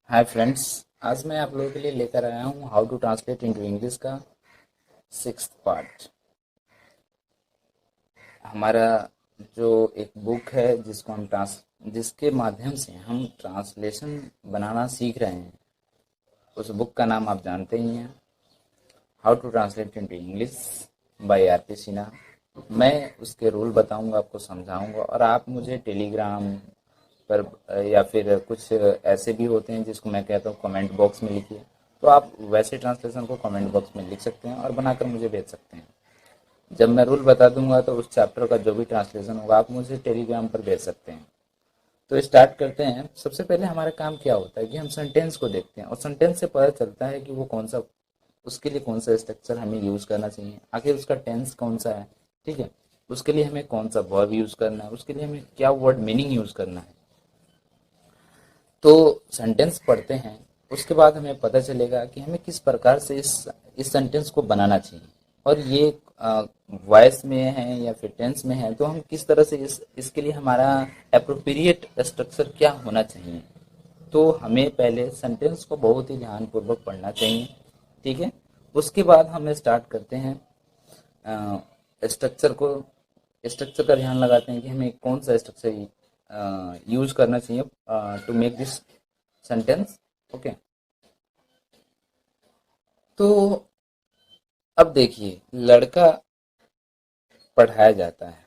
Hi friends. आज मैं आप लोगों के लिए लेकर आया हूँ how to translate into English का 6th पार्ट। हमारा जो एक बुक है जिसके माध्यम से हम ट्रांसलेशन बनाना सीख रहे हैं, उस बुक का नाम आप जानते ही हैं, how to translate into English by R P Sinha. मैं उसके रूल बताऊंगा, आपको समझाऊंगा, और आप मुझे टेलीग्राम पर या फिर कुछ ऐसे भी होते हैं जिसको मैं कहता हूँ कमेंट बॉक्स में लिखिए, तो आप वैसे ट्रांसलेशन को कमेंट बॉक्स में लिख सकते हैं और बनाकर मुझे भेज सकते हैं। जब मैं रूल बता दूंगा तो उस चैप्टर का जो भी ट्रांसलेशन होगा आप मुझे टेलीग्राम पर भेज सकते हैं। तो स्टार्ट करते हैं। सबसे पहले हमारा काम क्या होता है कि हम सेंटेंस को देखते हैं और सेंटेंस से पता चलता है कि वो कौन सा, उसके लिए कौन सा स्ट्रक्चर हमें यूज करना चाहिए, आखिर उसका टेंस कौन सा है। ठीक है, उसके लिए हमें कौन सा वर्ब यूज करना है, उसके लिए हमें क्या वर्ड मीनिंग यूज करना है। तो सेंटेंस पढ़ते हैं, उसके बाद हमें पता चलेगा कि हमें किस प्रकार से इस सेंटेंस को बनाना चाहिए, और ये वॉइस में है या फिर टेंस में है, तो हम किस तरह से इसके लिए हमारा अप्रोप्रिएट स्ट्रक्चर क्या होना चाहिए। तो हमें पहले सेंटेंस को बहुत ही ध्यानपूर्वक पढ़ना चाहिए। ठीक है, उसके बाद हम स्टार्ट करते हैं स्ट्रक्चर को, स्ट्रक्चर का ध्यान लगाते हैं कि हमें कौन सा स्ट्रक्चर यूज करना चाहिए to make this sentence. Okay, तो अब देखिए, लड़का पढ़ाया जाता है,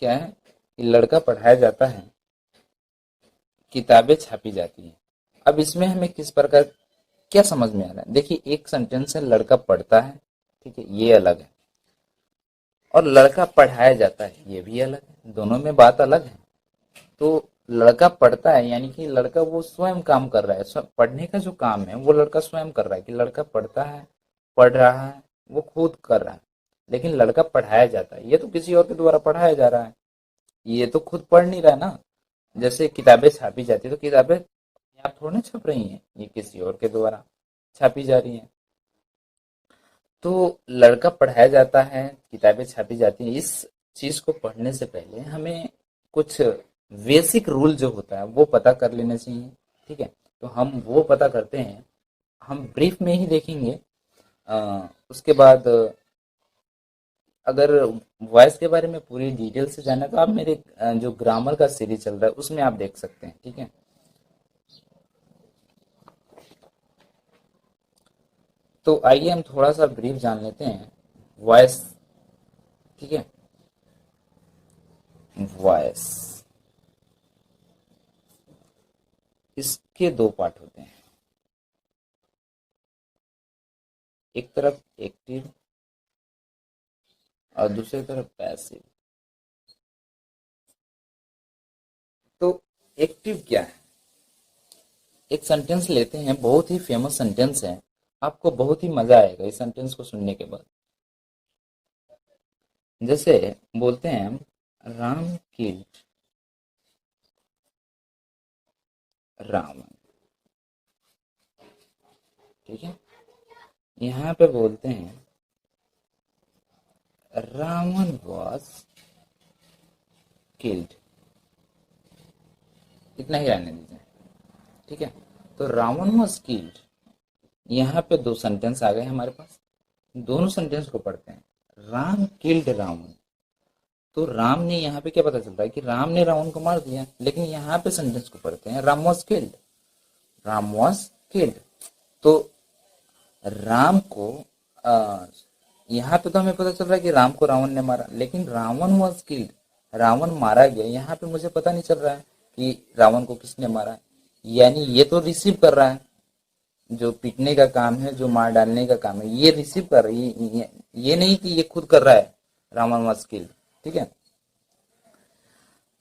क्या है कि लड़का पढ़ाया जाता है, किताबें छापी जाती हैं। अब इसमें हमें किस प्रकार क्या समझ में आ रहा है। देखिए, एक सेंटेंस है लड़का पढ़ता है, ठीक है, ये अलग है, और लड़का पढ़ाया जाता है ये भी अलग है, दोनों में बात अलग है। तो लड़का पढ़ता है यानी कि लड़का वो स्वयं काम कर रहा है, पढ़ने का जो काम है वो लड़का स्वयं कर रहा है, कि लड़का पढ़ता है, पढ़ रहा है, वो खुद कर रहा है। लेकिन लड़का पढ़ाया जाता है, ये तो किसी और के द्वारा पढ़ाया जा रहा है, ये तो खुद पढ़ नहीं रहा है ना। जैसे किताबें छापी जाती है, तो किताबें आप थोड़ी ना छप रही हैं, ये किसी और के द्वारा छापी जा रही हैं। तो लड़का पढ़ाया जाता है, किताबें छापी जाती हैं, इस चीज को पढ़ने से पहले हमें कुछ बेसिक रूल जो होता है वो पता कर लेना चाहिए। ठीक है, तो हम वो पता करते हैं, हम ब्रीफ में ही देखेंगे। उसके बाद अगर वॉइस के बारे में पूरी डिटेल से जानना है, तो आप मेरे जो ग्रामर का सीरीज चल रहा है उसमें आप देख सकते हैं। ठीक है, तो आइए हम थोड़ा सा ब्रीफ जान लेते हैं वॉइस। ठीक है, वॉइस, इसके दो पार्ट होते हैं, एक तरफ एक्टिव और दूसरी तरफ पैसिव। तो एक्टिव क्या है, एक सेंटेंस लेते हैं, बहुत ही फेमस सेंटेंस है, आपको बहुत ही मजा आएगा इस सेंटेंस को सुनने के बाद। जैसे बोलते हैं हम, राम किल्ड रावण। ठीक है, यहाँ पे बोलते हैं रावण वॉज किल्ड, इतना ही रहने दीजिए। ठीक है, तो रावण वॉज किल्ड, यहाँ पे दो सेंटेंस आ गए हमारे पास, दोनों सेंटेंस को पढ़ते हैं। राम किल्ड रावण, तो राम ने, यहाँ पे क्या पता चलता है कि राम ने रावण को मार दिया, लेकिन यहाँ पे सेंटेंस को पढ़ते हैं, Ram was killed, Ram was killed. तो राम को आ, यहाँ पे तो हमें पता चल रहा है कि राम को रावण ने मारा, लेकिन रावण वॉज किल्ड, रावण मारा गया, यहाँ पे मुझे पता नहीं चल रहा है कि रावण को किसने मारा है। यानी ये तो रिसीव कर रहा है, जो पीटने का काम है, जो मार डालने का काम है, ये रिसीव कर रहा है, ये नहीं कि ये खुद कर रहा है, रावण वॉज किल्ड। ठीक है,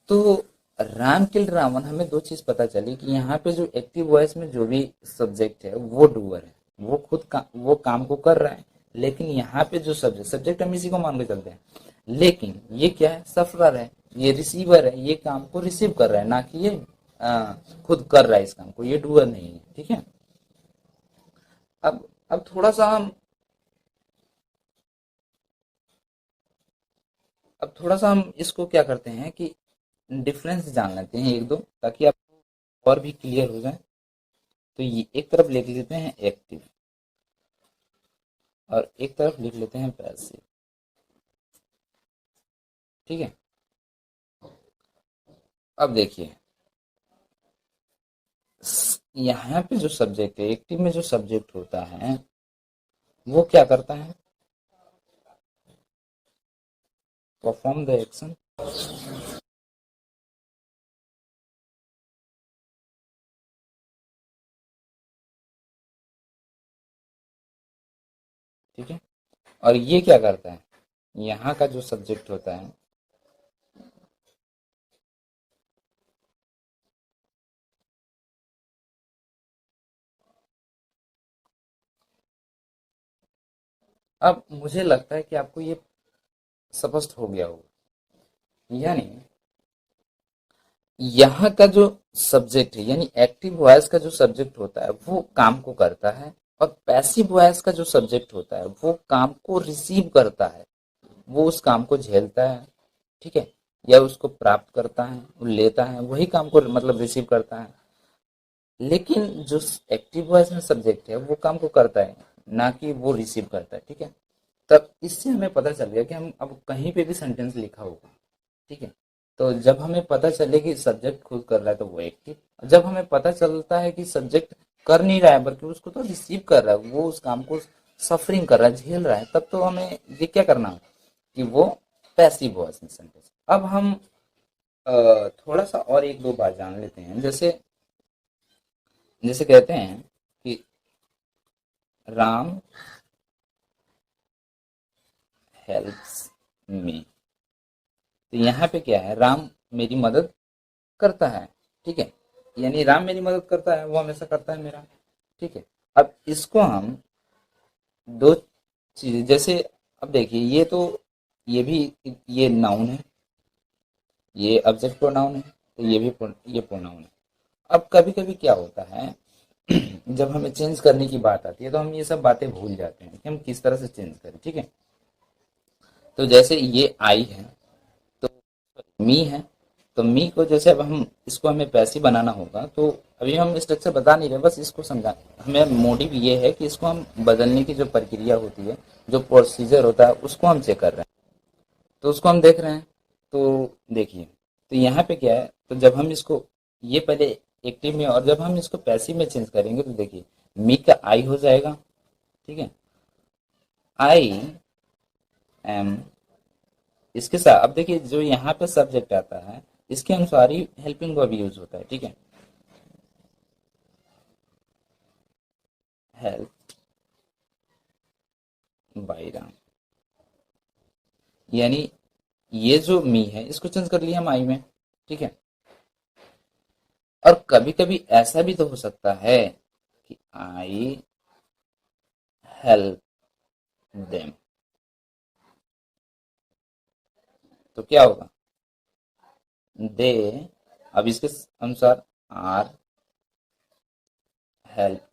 तो राम किल रावण, हमें दो चीज पता चली कि यहाँ पे जो एक्टिव वॉइस में जो भी सब्जेक्ट है वो डूअर है, वो खुद का वो काम को कर रहा है। लेकिन यहाँ पे जो सब्जेक्ट सब्जेक्ट हम इसी को मान के चलते हैं, लेकिन ये क्या है, सफरर है, ये रिसीवर है, ये काम को रिसीव कर रहा है, ना कि ये खुद कर रहा है इस काम को, ये डूअर नहीं है। ठीक है, अब थोड़ा सा हम अब थोड़ा सा हम इसको क्या करते हैं कि डिफरेंस जान लेते हैं एक दो, ताकि आपको और भी क्लियर हो जाए। तो ये एक तरफ लिख लेते हैं एक्टिव और एक तरफ लिख लेते हैं पैसिव। ठीक है, अब देखिए यहाँ पे जो सब्जेक्ट है, एक्टिव में जो सब्जेक्ट होता है वो क्या करता है, परफॉर्म द एक्शन। ठीक है, और ये क्या करता है, यहाँ का जो सब्जेक्ट होता है अब मुझे लगता है कि आपको ये स्पष्ट हो गया होगा। यानी यहाँ का जो सब्जेक्ट है, यानी एक्टिव वॉइस का जो सब्जेक्ट होता है वो काम को करता है, और पैसिव वॉइस का जो सब्जेक्ट होता है वो काम को रिसीव करता है, वो उस काम को झेलता है। ठीक है, या उसको प्राप्त करता है, वो लेता है, वही काम को मतलब रिसीव करता है। लेकिन जो एक्टिव वॉइस में सब्जेक्ट है वो काम को करता है, ना कि वो रिसीव करता है। ठीक है, तब इससे हमें पता चल गया कि हम अब कहीं पे भी सेंटेंस लिखा होगा, ठीक है, तो जब हमें पता चले कि सब्जेक्ट खुद कर रहा है तो वो एक्टिव, जब हमें पता चलता है कि सब्जेक्ट कर नहीं रहा है बल्कि उसको तो रिसीव कर रहा है, वो उस काम को सफरिंग कर रहा है, झेल रहा है, तब तो हमें ये क्या करना है कि वो पैसिव वॉइस में सेंटेंस। अब हम थोड़ा सा और एक दो बात जान लेते हैं। जैसे जैसे कहते हैं कि राम हेल्प्स मी, तो यहाँ पे क्या है, राम मेरी मदद करता है। ठीक है, यानी राम मेरी मदद करता है, वो हमेशा करता है मेरा। ठीक है, अब इसको हम दो चीजें जैसे, अब देखिए ये तो ये भी ये नाउन है, ये ऑब्जेक्ट प्रोनाउन है, तो ये भी ये प्रोनाउन है। अब कभी कभी क्या होता है जब हमें चेंज करने की बात आती है तो हम ये सब बातें भूल जाते हैं कि हम किस तरह से चेंज करें। ठीक है, तो जैसे ये आई है, तो मी है, तो मी को जैसे अब हम इसको हमें पैसिव बनाना होगा, तो अभी हम स्ट्रक्चर बता नहीं रहे, बस इसको समझा, हमें मोटिव ये है कि इसको हम बदलने की जो प्रक्रिया होती है, जो प्रोसीजर होता है, उसको हम चेक कर रहे हैं, तो उसको हम देख रहे हैं। तो देखिए, तो यहाँ पे क्या है, तो जब हम इसको ये पहले एक्टिव में और जब हम इसको पैसिव में चेंज करेंगे तो देखिए मी का आई हो जाएगा। ठीक है, आई एम, इसके साथ अब देखिए जो यहाँ पे सब्जेक्ट आता है इसके अनुसार ही हेल्पिंग वर्ब यूज होता है। ठीक है, हेल्प बाई राम, यानी ये जो मी है इसको चेंज कर लिया हम आई में। ठीक है, और कभी कभी ऐसा भी तो हो सकता है कि आई हेल्प देम, तो क्या होगा, दे, अब इसके अनुसार आर हेल्प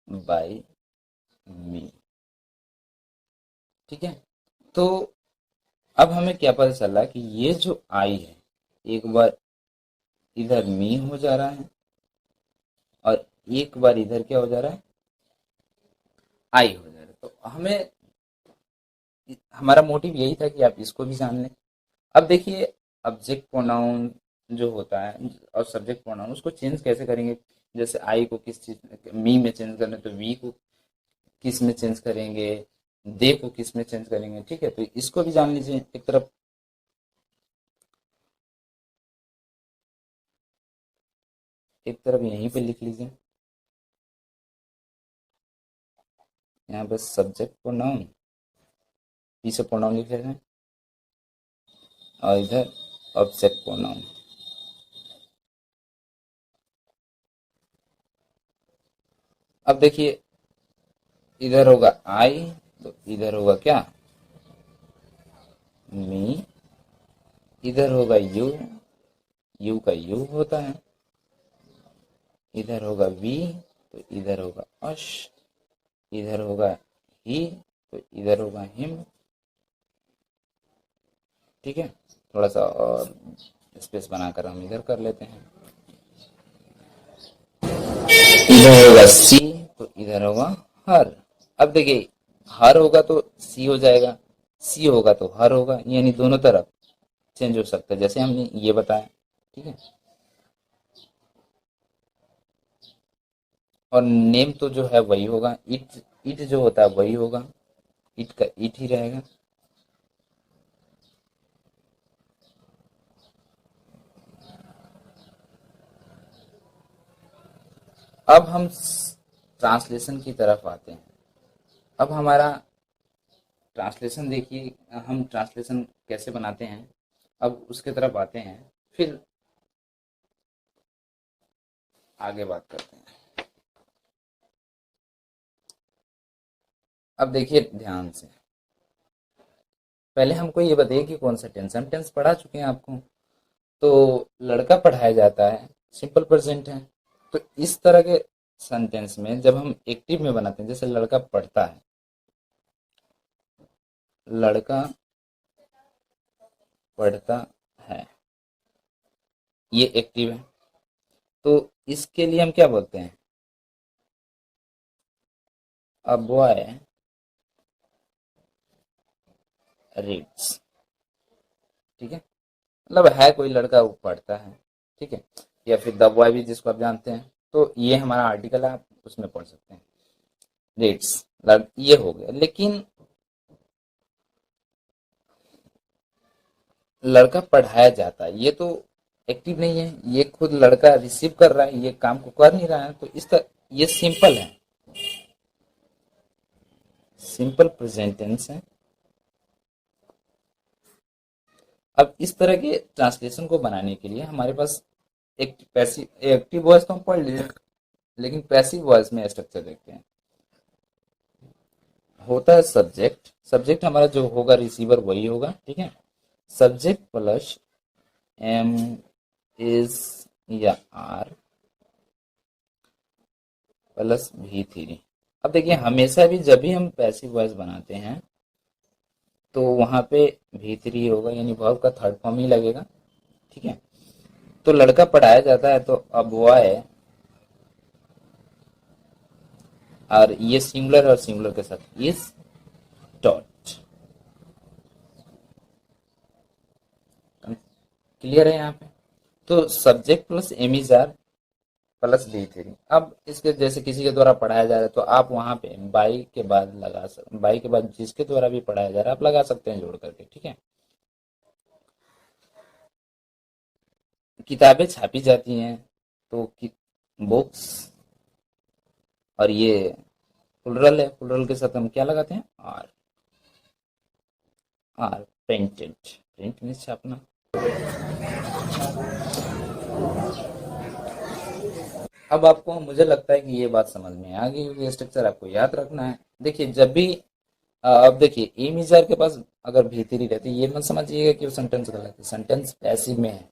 बाय मी। ठीक है, तो अब हमें क्या पता चला कि ये जो आई है एक बार इधर मी हो जा रहा है और एक बार इधर क्या हो जा रहा है, आई हो जा रहा है। तो हमें हमारा मोटिव यही था कि आप इसको भी जान लें। अब देखिए ऑब्जेक्ट प्रोनाउन जो होता है और सब्जेक्ट प्रोनाउन उसको चेंज कैसे करेंगे, जैसे आई को किस चीज मी में चेंज करना है तो वी को किस में चेंज करेंगे, दे को किस में चेंज करेंगे। ठीक है, तो इसको भी जान लीजिए। एक तरफ यहीं पे लिख लीजिए, यहाँ पे सब्जेक्ट प्रोनाउन, पीछे प्रोनाउन लिख लेते हैं, और इधर ऑब्जेक्ट प्रोनाउन। अब देखिए इधर होगा आई, तो इधर होगा क्या, मी, इधर होगा यू, यू का यू होता है, इधर होगा वी, तो इधर होगा अश, इधर होगा ही, तो इधर होगा हिम। ठीक है, थोड़ा सा और स्पेस बनाकर हम इधर कर लेते हैं। इधर होगा सी तो इधर होगा हर। अब देखिए हर होगा तो सी हो जाएगा, सी होगा तो हर होगा, यानी दोनों तरफ चेंज हो सकता है जैसे हमने ये बताया। ठीक है, और नेम तो जो है वही होगा, इट इट जो होता है वही होगा, इट का इट ही रहेगा। अब हम ट्रांसलेशन की तरफ आते हैं। अब हमारा ट्रांसलेशन देखिए, हम ट्रांसलेशन कैसे बनाते हैं, अब उसके तरफ आते हैं, फिर आगे बात करते हैं। अब देखिए ध्यान से, पहले हमको ये बताइए कि कौन सा टेंस, हम टेंस पढ़ा चुके हैं आपको। तो लड़का पढ़ाया जाता है, सिंपल प्रेजेंट है। तो इस तरह के सेंटेंस में जब हम एक्टिव में बनाते हैं, जैसे लड़का पढ़ता है, लड़का पढ़ता है, ये एक्टिव है। तो इसके लिए हम क्या बोलते हैं, अ बॉय रीड्स। ठीक है, मतलब है कोई लड़का वो पढ़ता है। ठीक है, या फिर द बॉय भी जिसको आप जानते हैं, तो ये हमारा आर्टिकल है, आप उसमें पढ़ सकते हैं रीड्स, ये हो गया। लेकिन लड़का पढ़ाया जाता है, ये तो एक्टिव नहीं है, ये खुद लड़का रिसीव कर रहा है, ये काम को कर नहीं रहा है। तो इस तरह ये सिंपल है, सिंपल प्रेजेंट टेंस है। अब इस तरह के ट्रांसलेशन को बनाने के लिए हमारे पास एक पैसिव एक्टिव वॉइस तो हम पढ़ लिए, लेकिन पैसिव वॉइस में स्ट्रक्चर देखते हैं। होता है सब्जेक्ट, सब्जेक्ट हमारा जो होगा रिसीवर वही होगा। ठीक है, सब्जेक्ट प्लस एम, इज या आर प्लस V3। अब देखिए हमेशा भी जब भी हम पैसिव वॉइस बनाते हैं तो वहां पे V3 होगा, यानी वर्ब का थर्ड फॉर्म ही लगेगा। ठीक है, तो लड़का पढ़ाया जाता है, तो अब बॉय, और ये सिंगुलर और सिंगुलर के साथ इज टॉट। क्लियर है यहाँ पे। तो subject plus M is R plus V3। अब इसके जैसे किसी के द्वारा पढ़ाया जा रहा है, तो आप वहां पे बाई के बाद लगा सकते, बाई के बाद जिसके द्वारा भी पढ़ाया जा रहा है आप लगा सकते हैं जोड़ करके। ठीक है, किताबें छापी जाती हैं, तो बुक्स, और ये प्लुरल है, प्लुरल के साथ हम क्या लगाते हैं, आर। आर प्रिंटेड, प्रिंट में छापना। अब आपको, मुझे लगता है कि ये बात समझ में आ गई होगी, स्ट्रक्चर आपको याद रखना है। देखिए जब भी अब देखिए एम इज आर के पास अगर भीतरी रहती है, ये मत समझिएगा कि वो सेंटेंस गलत है, सेंटेंस पैसिव में है।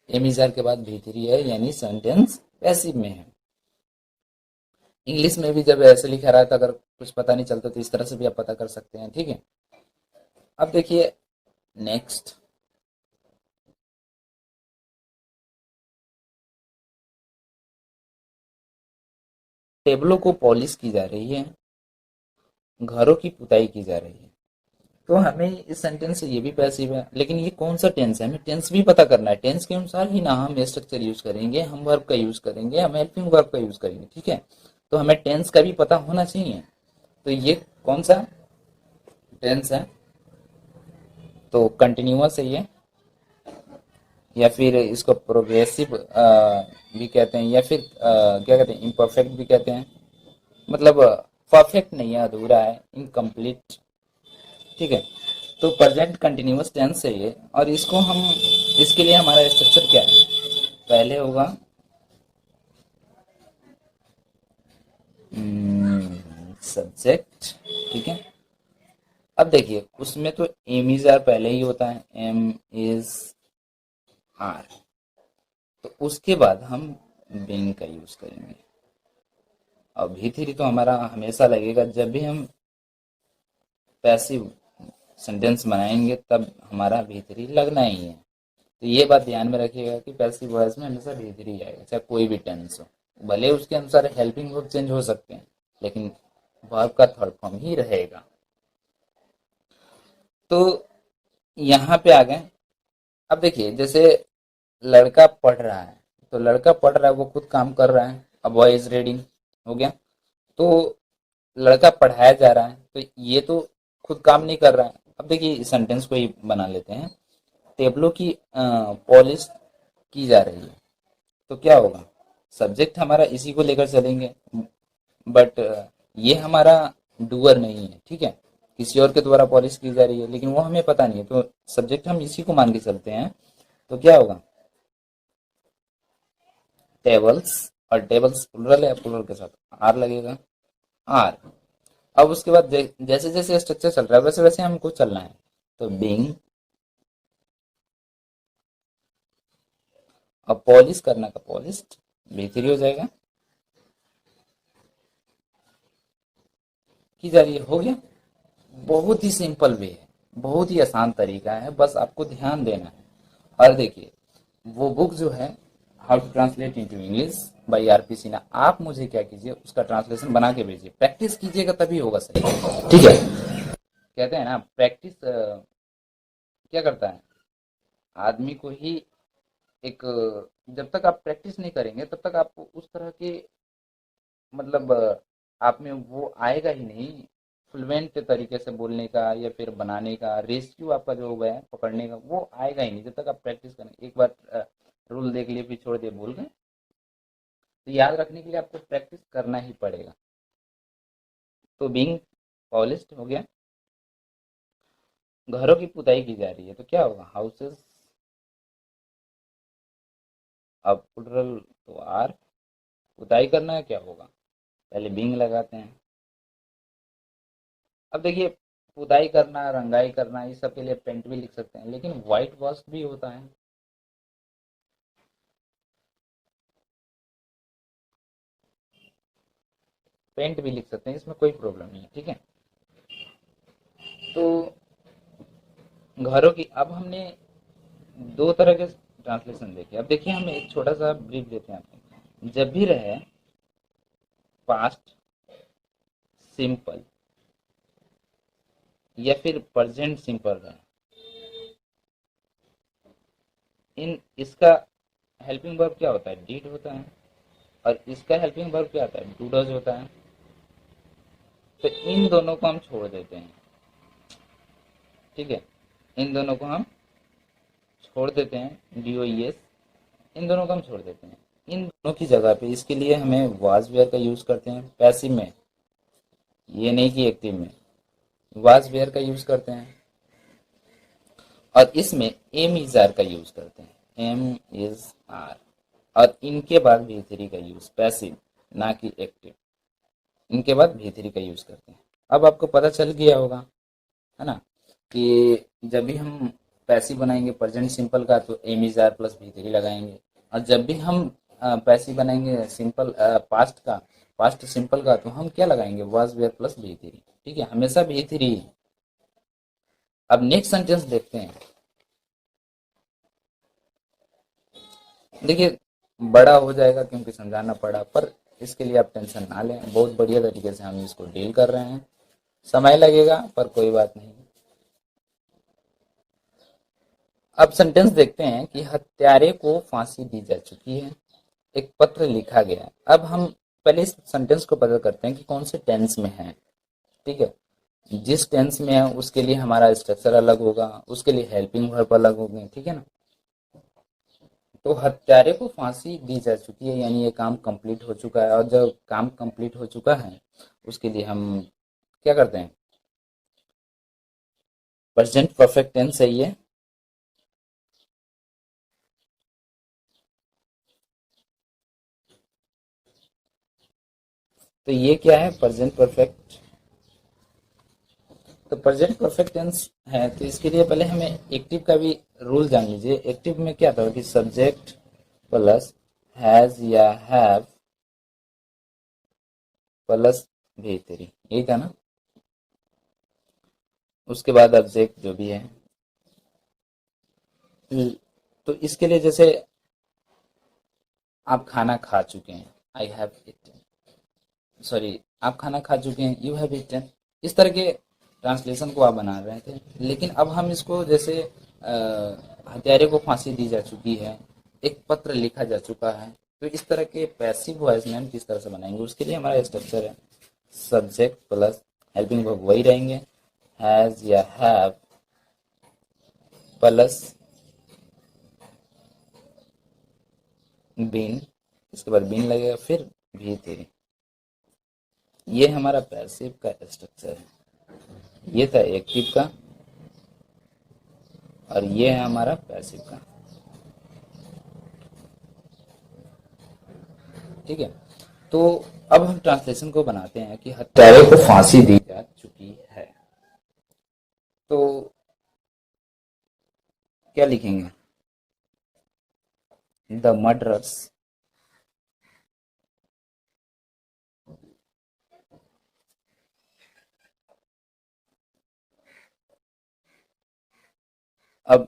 एम इज आर के बाद भीतरी है, यानी सेंटेंस पैसिव में है। इंग्लिश में भी जब ऐसे लिखा रहा है, तो अगर कुछ पता नहीं चलता तो इस तरह से भी आप पता कर सकते हैं। ठीक है, अब देखिए नेक्स्ट, टेबलों को पॉलिश की जा रही है, घरों की पुताई की जा रही है। तो हमें इस सेंटेंस से ये भी पैसिव है, लेकिन ये कौन सा टेंस है, हमें टेंस भी पता करना है। टेंस के अनुसार ही ना हम स्ट्रक्चर यूज करेंगे, हम वर्ब का यूज करेंगे, हम हेल्पिंग वर्ब का यूज करेंगे। ठीक है, तो हमें टेंस का भी पता होना चाहिए। तो ये कौन सा टेंस है, तो कंटिन्यूअस है ये, या फिर इसको प्रोग्रेसिव भी कहते हैं, या फिर क्या कहते हैं, इम्परफेक्ट भी कहते हैं। मतलब परफेक्ट नहीं है, अधूरा है, इनकम्प्लीट। ठीक है, तो प्रेजेंट कंटिन्यूअस टेंस है ये, और इसको हम, इसके लिए हमारा स्ट्रक्चर क्या है, पहले होगा सब्जेक्ट। ठीक है, अब देखिए उसमें तो एम इज आर पहले ही होता है, एम इज आर, तो उसके बाद हम बिंग का यूज करेंगे। और भी3 तो हमारा हमेशा लगेगा जब भी हम पैसिव सेंटेंस बनाएंगे, तब हमारा भी3 लगना ही है। तो ये बात ध्यान में रखिएगा कि पैसिव वॉइस में हमेशा भी3 आएगा, चाहे कोई भी टेंस हो। भले उसके अनुसार हेल्पिंग वर्ब चेंज हो सकते हैं, लेकिन वर्ब का थर्ड फॉर्म ही रहेगा। तो यहाँ पे आ गए। अब देखिए, जैसे लड़का पढ़ रहा है, तो लड़का पढ़ रहा है, वो खुद काम कर रहा है। अब बॉय इज रीडिंग हो गया। तो लड़का पढ़ाया जा रहा है, तो ये तो खुद काम नहीं कर रहा है। अब देखिए, इस सेंटेंस को ही बना लेते हैं। टेबलों की पॉलिश की जा रही है, तो क्या होगा? सब्जेक्ट हमारा इसी को लेकर चलेंगे, बट ये हमारा डूअर नहीं है, ठीक है। किसी और के द्वारा पॉलिश की जा रही है, लेकिन वो हमें पता नहीं है, तो सब्जेक्ट हम इसी को मान के चलते हैं। तो क्या होगा? टेबल्स। और टेबल्स प्लुरल है, प्लुरल के साथ आर लगेगा। आर। अब उसके बाद जैसे जैसे स्ट्रक्चर चल रहा है, वैसे वैसे हमको चलना है। तो बिंग। अब पॉलिश करना का पॉलिश्ड, बेहतरी हो जाएगा। की जा रही है, हो गया। बहुत ही सिंपल वे है, बहुत ही आसान तरीका है, बस आपको ध्यान देना है। और देखिए, वो बुक जो है, how to translate into English by RP Sinha, आप मुझे क्या कीजिए, उसका ट्रांसलेशन बना के भेजिए। प्रैक्टिस कीजिएगा तभी होगा सही, ठीक है। कहते हैं ना, प्रैक्टिस क्या करता है, आदमी को ही एक जब तक आप प्रैक्टिस नहीं करेंगे, तब तक आपको उस तरह के मतलब आप में वो आएगा ही नहीं, फ्लुएंट तरीके से बोलने का या फिर बनाने का, रेस्क्यू आपका जो होगा है पकड़ने का, वो आएगा ही नहीं जब तक आप प्रैक्टिस करें। एक बार रूल देख लिए फिर छोड़ दिए, भूल गए। तो याद रखने के लिए आपको प्रैक्टिस करना ही पड़ेगा। तो बीइंग पॉलिश्ड हो गया। घरों की पुताई की जा रही है, तो क्या होगा? हाउसेस। अब प्लुरल तो आर, पुताई करना है, क्या होगा? पहले बीइंग लगाते हैं। अब देखिए, पुताई करना, रंगाई करना, इस सब के लिए पेंट भी लिख सकते हैं, लेकिन व्हाइट वॉश भी होता है। पेंट भी लिख सकते हैं, इसमें कोई प्रॉब्लम नहीं है, ठीक है। तो घरों की, अब हमने दो तरह के ट्रांसलेशन देखे। अब देखिए, हम एक छोटा सा ब्रीफ देते हैं आपको। जब भी रहे पास्ट सिंपल या फिर प्रेजेंट सिंपल रहे, इन इसका हेल्पिंग वर्ब क्या होता है? डीड होता है। और इसका हेल्पिंग वर्ब क्या होता है? डू डज होता है। तो इन दोनों को हम छोड़ देते हैं, ठीक है। इन दोनों को हम छोड़ देते हैं, DOES, इन दोनों को हम छोड़ देते हैं। इन दोनों की जगह पे इसके लिए हमें वाज वेयर का यूज करते हैं, पैसिव में, ये नहीं कि एक्टिव में। वाज वेयर का यूज करते हैं, और इसमें एम इज आर का यूज करते हैं, एम इज आर। और इनके बाद भी थ्री का यूज, पैसिव ना कि एक्टिव, इनके बाद भी थ्री का यूज करते हैं। अब आपको पता चल गया होगा, है ना, कि जब भी हम पैसिव बनाएंगे प्रेजेंट सिंपल का, तो एम इज आर प्लस भी थ्री लगाएंगे। और जब भी हम पैसिव बनाएंगे सिंपल पास्ट का, पास्ट सिंपल का, तो हम क्या लगाएंगे? वाज वेयर प्लस भी थ्री, ठीक है, हमेशा भी थ्री। अब नेक्स्ट सेंटेंस देखते हैं। देखिए, बड़ा हो जाएगा क्योंकि समझाना पड़ा, पर इसके लिए आप टेंशन ना लें, बहुत बढ़िया तरीके से हम इसको डील कर रहे हैं। समय लगेगा पर कोई बात नहीं। अब सेंटेंस देखते हैं कि हत्यारे को फांसी दी जा चुकी है, एक पत्र लिखा गया है। अब हम पहले इस सेंटेंस को पता करते हैं कि कौन से टेंस में है, ठीक है। जिस टेंस में है उसके लिए हमारा स्ट्रक्चर अलग होगा, उसके लिए हेल्पिंग वर्ब अलग होंगे, ठीक है ना। तो हत्यारे को फांसी दी जा चुकी है, यानी ये काम कंप्लीट हो चुका है। और जब काम कंप्लीट हो चुका है, उसके लिए हम क्या करते हैं? प्रेजेंट परफेक्ट टेंस है ये। तो ये क्या है? Present perfect. तो प्रेजेंट परफेक्ट टेंस है, तो इसके लिए पहले हमें एक्टिव का भी रूल जान लीजिए। एक्टिव में क्या था कि सब्जेक्ट प्लस हैज या हैव प्लस भी थ्री, यही था ना। उसके बाद ऑब्जेक्ट जो भी है। तो इसके लिए जैसे आप खाना खा चुके हैं, आई हैव इटन, सॉरी आप खाना खा चुके हैं, यू हैव इटन। इस तरह के ट्रांसलेशन को आप बना रहे थे, लेकिन अब हम इसको जैसे हत्यारे को फांसी दी जा चुकी है, एक पत्र लिखा जा चुका है, तो इस तरह के पैसिव वॉइस में हम किस तरह से बनाएंगे, उसके लिए हमारा स्ट्रक्चर है सब्जेक्ट प्लस हेल्पिंग वर्ब वही रहेंगे, हैज या हैव प्लस बीन, इसके बाद बीन लगेगा, फिर भी थ्री। ये हमारा पैसिव का स्ट्रक्चर है। ये था एक्टिव का और ये है हमारा पैसिव का। ठीक है, तो अब हम ट्रांसलेशन को बनाते हैं कि हत्यारे को फांसी दी जा चुकी है, तो क्या लिखेंगे, द मर्डरर्स अब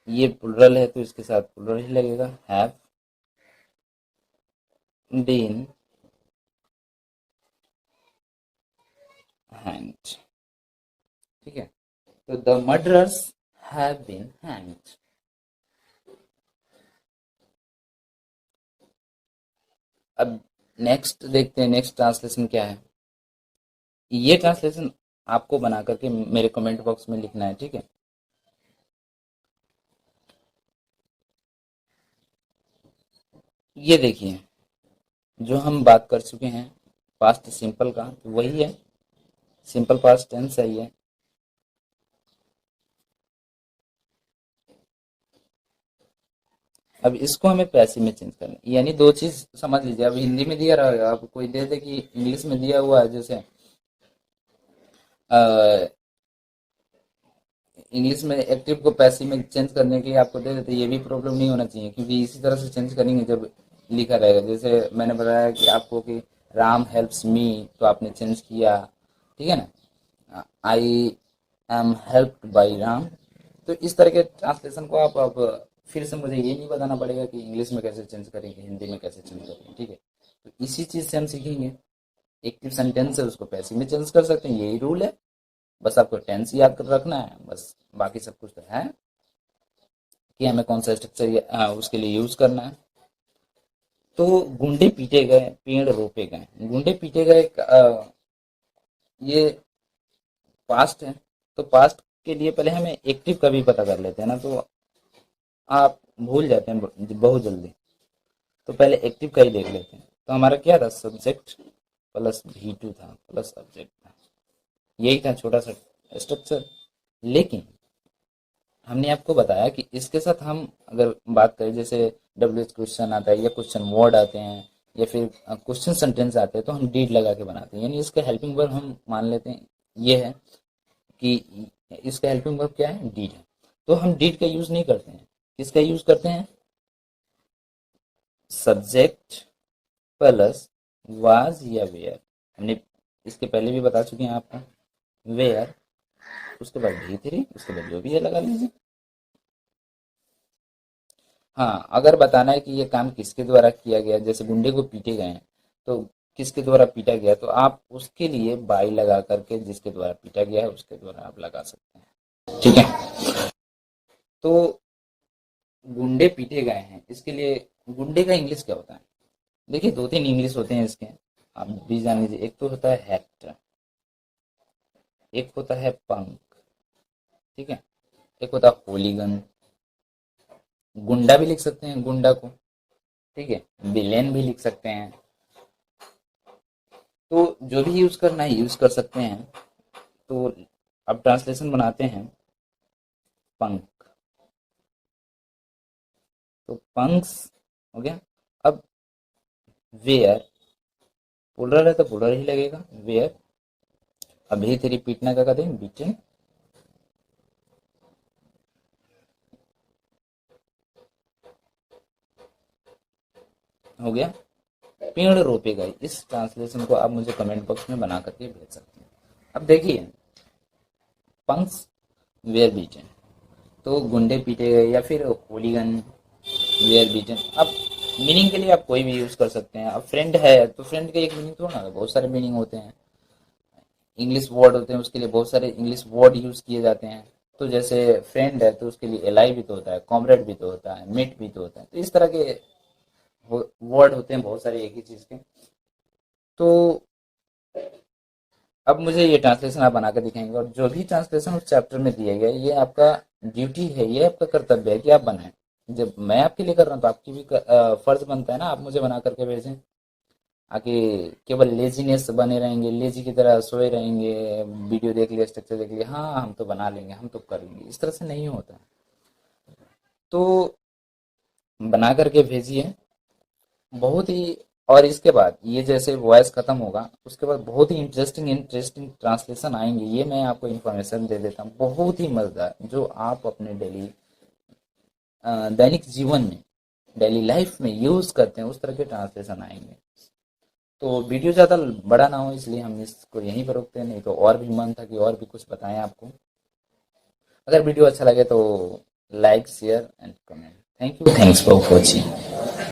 ये प्लुरल है तो इसके साथ प्लुरल ही लगेगा, हैव बीन हैंग्ड। ठीक है, तो the murderers have been hanged. अब नेक्स्ट देखते हैं, नेक्स्ट ट्रांसलेशन क्या है। ये ट्रांसलेशन आपको बना करके मेरे कमेंट बॉक्स में लिखना है, ठीक है। ये देखिए, जो हम बात कर चुके हैं पास्ट सिंपल का, तो वही है, सिंपल पास्ट टेंस है ये। अब इसको हमें पैसिव में चेंज करना है, यानी दो चीज समझ लीजिए। अब हिंदी में दिया रहेगा, अब कोई दे दे कि इंग्लिश में दिया हुआ है, जैसे इंग्लिश में एक्टिव को पैसिव में चेंज करने के लिए आपको दे देते, ये भी प्रॉब्लम नहीं होना चाहिए, क्योंकि इसी तरह से चेंज करेंगे जब लिखा रहेगा। जैसे मैंने बताया कि आपको कि राम हेल्प्स मी, तो आपने चेंज किया, ठीक है ना, I am helped by Ram. तो इस तरह के ट्रांसलेशन को आप अब फिर से मुझे ये नहीं बताना पड़ेगा कि इंग्लिश में कैसे चेंज करेंगे, हिंदी में कैसे चेंज करेंगे, ठीक है। तो इसी चीज से हम सीखेंगे, एक्टिव सेंटेंस है उसको पैसिव में चेंज कर सकते हैं, यही रूल है। बस आपको टेंस याद कर रखना है, बस बाकी सब कुछ तो है कि हमें कौन सा स्ट्रक्चर उसके लिए यूज करना है। तो गुंडे पीटे गए, पेड़ रोपे गए, गुंडे पीटे गए, ये पास्ट है, तो पास्ट के लिए पहले हमें एक्टिव का भी पता कर लेते हैं ना, तो आप भूल जाते हैं बहुत जल्दी। तो पहले एक्टिव का ही देख लेते हैं। तो हमारा क्या था, सब्जेक्ट प्लस V2 था प्लस सब्जेक्ट था, यही था छोटा सा स्ट्रक्चर। लेकिन हमने आपको बताया कि इसके साथ हम अगर बात करें, जैसे WH क्वेश्चन आता है या क्वेश्चन वर्ड आते हैं या फिर क्वेश्चन सेंटेंस आते हैं, तो हम डीड लगा के बनाते हैं, यानी इसका हेल्पिंग वर्ब हम मान लेते हैं ये है कि इसका हेल्पिंग वर्ब क्या है, डीड है। तो हम डीड का यूज नहीं करते हैं, किसका यूज करते हैं, सब्जेक्ट प्लस वाज या वेयर। हमने इसके पहले भी बता चुके हैं आपको, वेयर, उसके बाद V3, उसके बाद जो भी है लगा लीजिए। हाँ, अगर बताना है कि ये काम किसके द्वारा किया गया, जैसे गुंडे को पीटे गए हैं, तो किसके द्वारा पीटा गया, तो आप उसके लिए बाई लगा करके जिसके द्वारा पीटा गया है उसके द्वारा आप लगा सकते हैं, ठीक है। तो गुंडे पीटे गए हैं, इसके लिए गुंडे का इंग्लिश क्या होता है, देखिए दो तीन इंग्लिश होते हैं इसके, आप भी जान लीजिए। एक तो होता है हैक्टर, एक होता है पंक, ठीक है, एक होता है होलीगन, गुंडा भी लिख सकते हैं गुंडा को, ठीक है, विलेन भी लिख सकते हैं। तो जो भी यूज करना है यूज कर सकते हैं। तो अब ट्रांसलेशन बनाते हैं, पंक, तो पंक्स हो गया। अब वेयर, पुलर है तो पुलर ही लगेगा, वेयर। अब भी तेरी पीटना का कहते हैं, बीटन, हो गया। पेड़ रोपेगा, इस ट्रांसलेशन को आप मुझे कमेंट बॉक्स में बना करके भेज सकते हैं। अब देखिए, पंक्स वेयर बीटन, तो गुंडे पीटे गए या फिर होलीगन वेयर बीटन। अब मीनिंग के लिए आप कोई भी यूज़ कर सकते हैं। अब फ्रेंड है तो फ्रेंड का एक मीनिंग थोड़ा ना, बहुत सारे मीनिंग होते हैं। इंग्लिश वर्ड होते हैं, उसके लिए बहुत सारे इंग्लिश वर्ड यूज़ किए जाते हैं। तो जैसे फ्रेंड है तो उसके लिए एलाई भी तो होता है, कॉमरेड भी तो होता है, मेट भी तो होता है। तो इस तरह के वर्ड होते हैं बहुत सारे एक ही चीज़ के। तो अब मुझे ये ट्रांसलेशन आप बना कर दिखाएंगे, और जो भी ट्रांसलेशन उस चैप्टर में दिए गए, ये आपका ड्यूटी है, ये आपका कर्तव्य है कि आप बनाएं। जब मैं आपके लिए कर रहा हूँ तो आपकी भी फर्ज बनता है ना, आप मुझे बना करके भेजें। आके केवल लेजीनेस बने रहेंगे, लेजी की तरह सोए रहेंगे, वीडियो देख लिया, स्ट्रक्चर देख लिया, हाँ हम तो बना लेंगे, हम तो कर लेंगे, इस तरह से नहीं होता। तो बना करके भेजिए बहुत ही। और इसके बाद ये जैसे वॉइस खत्म होगा, उसके बाद बहुत ही इंटरेस्टिंग इंटरेस्टिंग ट्रांसलेशन आएंगे, ये मैं आपको इन्फॉर्मेशन दे देता हूँ, बहुत ही मजेदार, जो आप अपने डेली दैनिक जीवन में, डेली लाइफ में यूज करते हैं, उस तरह के ट्रांसलेशन आएंगे। तो वीडियो ज़्यादा बड़ा ना हो, इसलिए हम इसको यहीं पर रोकते हैं, नहीं तो और भी मन था कि और भी कुछ बताएं आपको। अगर वीडियो अच्छा लगे तो like share and comment. Thank you, thanks for watching.